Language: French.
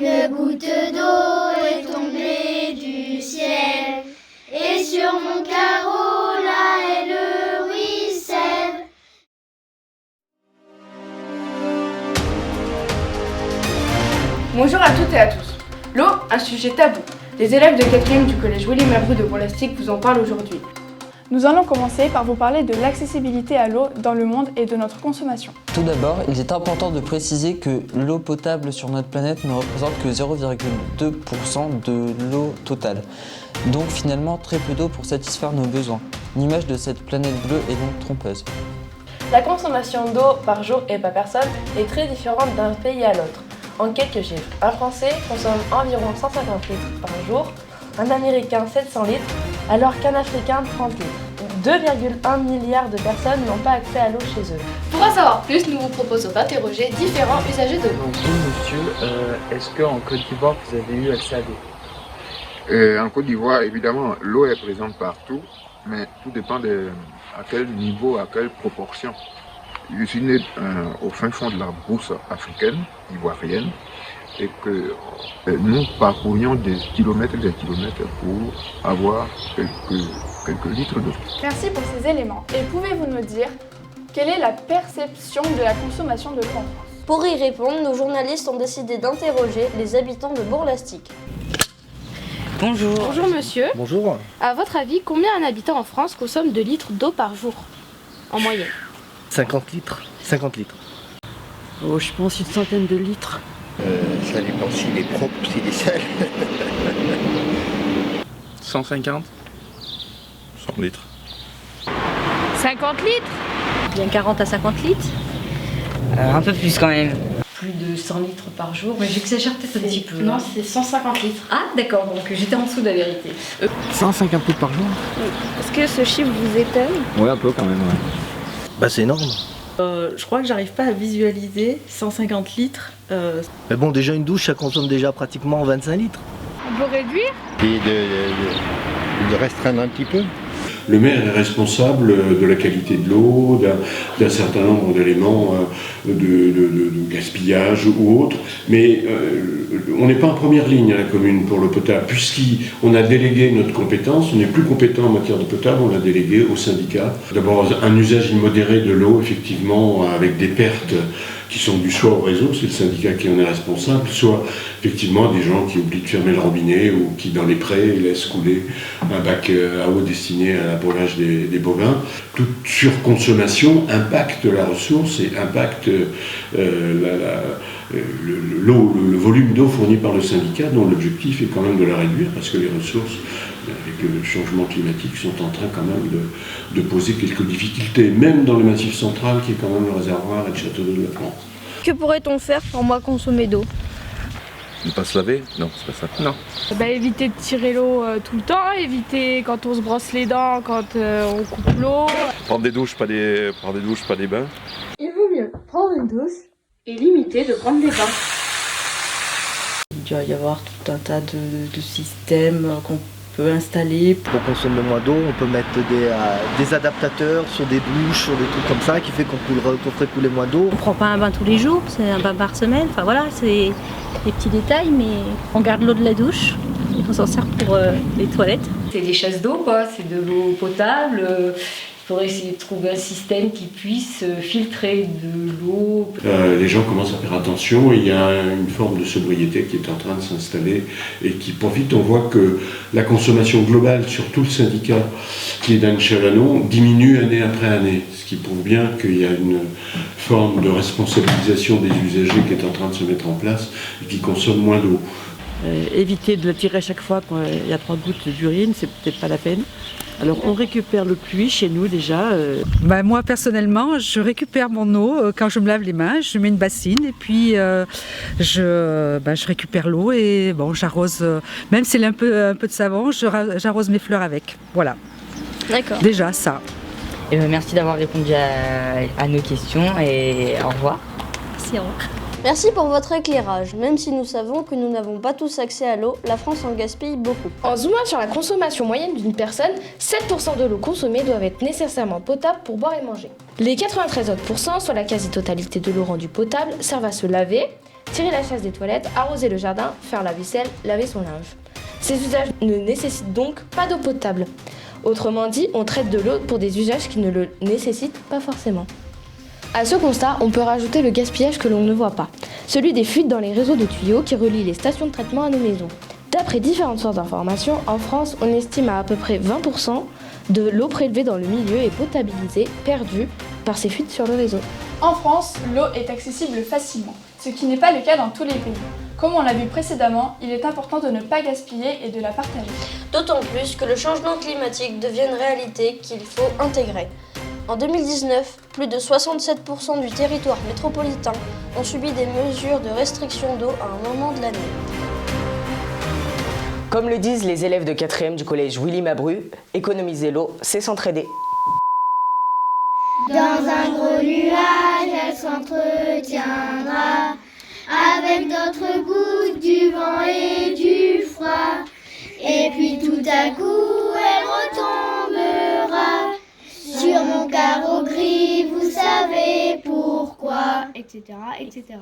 Une goutte d'eau est tombée du ciel, et sur mon carreau là elle ruisselle. Bonjour à toutes et à tous. L'eau, un sujet tabou. Les élèves de 4e du collège Willy Mabroux de Bourg-Lastic vous en parlent aujourd'hui. Nous allons commencer par vous parler de l'accessibilité à l'eau dans le monde et de notre consommation. Tout d'abord, il est important de préciser que l'eau potable sur notre planète ne représente que 0,2% de l'eau totale. Donc finalement très peu d'eau pour satisfaire nos besoins. L'image de cette planète bleue est donc trompeuse. La consommation d'eau par jour et par personne est très différente d'un pays à l'autre. En quelques chiffres, un Français consomme environ 150 litres par jour, un Américain 700 litres, alors qu'un Africain 30 litres. 2,1 milliards de personnes n'ont pas accès à l'eau chez eux. Pour en savoir plus, nous vous proposons d'interroger différents usagers de l'eau. Bonjour monsieur, est-ce qu'en Côte d'Ivoire vous avez eu accès à l'eau? En Côte d'Ivoire, évidemment, l'eau est présente partout, mais tout dépend à quel niveau, à quelle proportion. Je suis né au fin fond de la brousse africaine, ivoirienne, et que nous parcourions des kilomètres pour avoir quelques litres d'eau. Merci pour ces éléments. Et pouvez-vous nous dire quelle est la perception de la consommation de l'eau en France? Pour y répondre, nos journalistes ont décidé d'interroger les habitants de Bourg-Lastic. Bonjour. Bonjour monsieur. Bonjour. À votre avis, combien un habitant en France consomme de litres d'eau par jour, en moyenne? 50 litres. 50 litres. Oh, je pense une centaine de litres. Ça dépend s'il est propre, s'il est sale. 150. 100 litres. 50 litres? Bien 40 à 50 litres. Un peu plus quand même. Plus de 100 litres par jour, mais j'exagère peut-être un petit peu. Non, c'est 150 litres. Ah d'accord, donc j'étais en dessous de la vérité. 150 litres par jour? Est-ce que ce chiffre vous étonne? Ouais, un peu quand même, ouais. Bah c'est énorme. Je crois que j'arrive pas à visualiser 150 litres. Mais bon, déjà une douche, ça consomme déjà pratiquement 25 litres. On peut réduire? Et de restreindre un petit peu. Le maire est responsable de la qualité de l'eau, d'un certain nombre d'éléments de gaspillage ou autres, mais on n'est pas en première ligne à la commune pour l'eau potable, puisqu'on a délégué notre compétence, on n'est plus compétent en matière de potable, on l'a délégué au syndicat. D'abord un usage immodéré de l'eau, effectivement, avec des pertes qui sont dues soit au réseau, c'est le syndicat qui en est responsable, soit effectivement des gens qui oublient de fermer le robinet ou qui dans les prés laissent couler un bac à eau destiné à l'appauvage des bovins. Toute surconsommation impacte la ressource et impacte le volume d'eau fourni par le syndicat, dont l'objectif est quand même de la réduire parce que les ressources, avec le changement climatique, sont en train quand même de poser quelques difficultés, même dans le Massif central qui est quand même le réservoir et le château d'eau de la France. Que pourrait-on faire pour moins consommer d'eau? Ne pas se laver? Non, c'est pas ça. Non. Éviter de tirer l'eau tout le temps, éviter quand on se brosse les dents, quand on coupe l'eau. Prendre des douches, pas des bains. Il vaut mieux prendre une douche Et limiter de prendre des bains. Il doit y avoir tout un tas de systèmes qu'on peut installer. Pour consommer moins d'eau, on peut mettre des adaptateurs sur des douches, sur des trucs comme ça, qui fait qu'on ferait couler moins d'eau. On prend pas un bain tous les jours, c'est un bain par semaine. Enfin voilà, c'est des petits détails, mais on garde l'eau de la douche et on s'en sert pour les toilettes. C'est des chasses d'eau quoi, c'est de l'eau potable. Il faudrait essayer de trouver un système qui puisse filtrer de l'eau. Les gens commencent à faire attention, il y a une forme de sobriété qui est en train de s'installer et qui profite. On voit que la consommation globale sur tout le syndicat qui est d'Anne Chalanon diminue année après année, ce qui prouve bien qu'il y a une forme de responsabilisation des usagers qui est en train de se mettre en place et qui consomment moins d'eau. Éviter de la tirer à chaque fois quand il y a 3 gouttes d'urine, c'est peut-être pas la peine. Alors on récupère le pluie chez nous déjà. Moi personnellement, je récupère mon eau quand je me lave les mains, je mets une bassine et puis je récupère l'eau et bon, j'arrose, même s'il y a un peu de savon, j'arrose mes fleurs avec. Voilà. D'accord. Déjà ça. Merci d'avoir répondu à nos questions et au revoir. Merci, au revoir. Merci pour votre éclairage. Même si nous savons que nous n'avons pas tous accès à l'eau, la France en gaspille beaucoup. En zoomant sur la consommation moyenne d'une personne, 7% de l'eau consommée doivent être nécessairement potable pour boire et manger. Les 93 autres %, soit la quasi-totalité de l'eau rendue potable, servent à se laver, tirer la chasse des toilettes, arroser le jardin, faire la vaisselle, laver son linge. Ces usages ne nécessitent donc pas d'eau potable. Autrement dit, on traite de l'eau pour des usages qui ne le nécessitent pas forcément. À ce constat, on peut rajouter le gaspillage que l'on ne voit pas, celui des fuites dans les réseaux de tuyaux qui relient les stations de traitement à nos maisons. D'après différentes sources d'informations, en France, on estime à peu près 20% de l'eau prélevée dans le milieu et potabilisée perdue par ces fuites sur le réseau. En France, l'eau est accessible facilement, ce qui n'est pas le cas dans tous les pays. Comme on l'a vu précédemment, il est important de ne pas gaspiller et de la partager. D'autant plus que le changement climatique devient une réalité qu'il faut intégrer. En 2019, plus de 67% du territoire métropolitain ont subi des mesures de restriction d'eau à un moment de l'année. Comme le disent les élèves de 4e du collège Willy Mabru, économiser l'eau, c'est s'entraider. Dans un gros nuage, elle s'entretiendra avec d'autres gouttes du vent et du froid. Et puis tout à coup, elle retombera sur mon carreau gris, vous savez pourquoi, etc., etc.